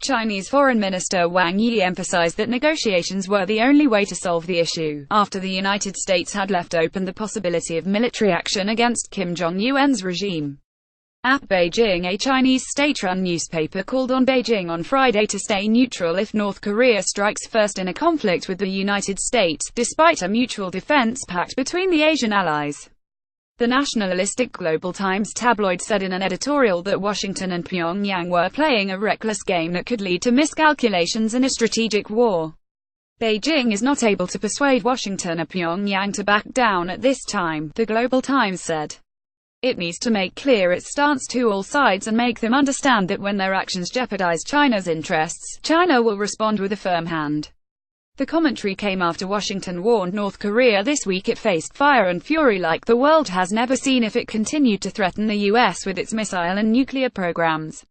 Chinese Foreign Minister Wang Yi emphasized that negotiations were the only way to solve the issue, after the United States had left open the possibility of military action against Kim Jong-un's regime. At Beijing, a Chinese state-run newspaper called on Beijing on Friday to stay neutral if North Korea strikes first in a conflict with the United States, despite a mutual defense pact between the Asian allies. The nationalistic Global Times tabloid said in an editorial that Washington and Pyongyang were playing a reckless game that could lead to miscalculations and a strategic war. Beijing is not able to persuade Washington or Pyongyang to back down at this time, the Global Times said. It needs to make clear its stance to all sides and make them understand that when their actions jeopardize China's interests, China will respond with a firm hand. The commentary came after Washington warned North Korea this week it faced fire and fury like the world has never seen if it continued to threaten the U.S. with its missile and nuclear programs.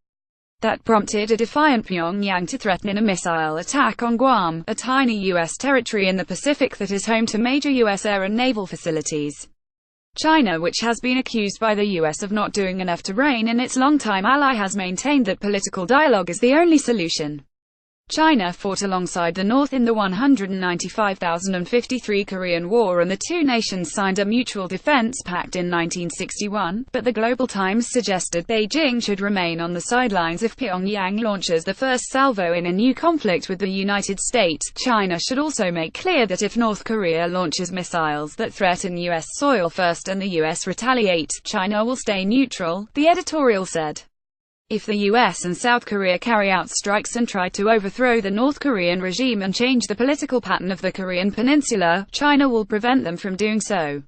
That prompted a defiant Pyongyang to threaten a missile attack on Guam, a tiny U.S. territory in the Pacific that is home to major U.S. air and naval facilities. China, which has been accused by the U.S. of not doing enough to rein in its longtime ally, has maintained that political dialogue is the only solution. China fought alongside the North in the 195,053 Korean War, and the two nations signed a mutual defense pact in 1961, but the Global Times suggested Beijing should remain on the sidelines if Pyongyang launches the first salvo in a new conflict with the United States. China should also make clear that if North Korea launches missiles that threaten U.S. soil first and the U.S. retaliate, China will stay neutral, the editorial said. If the US and South Korea carry out strikes and try to overthrow the North Korean regime and change the political pattern of the Korean peninsula, China will prevent them from doing so.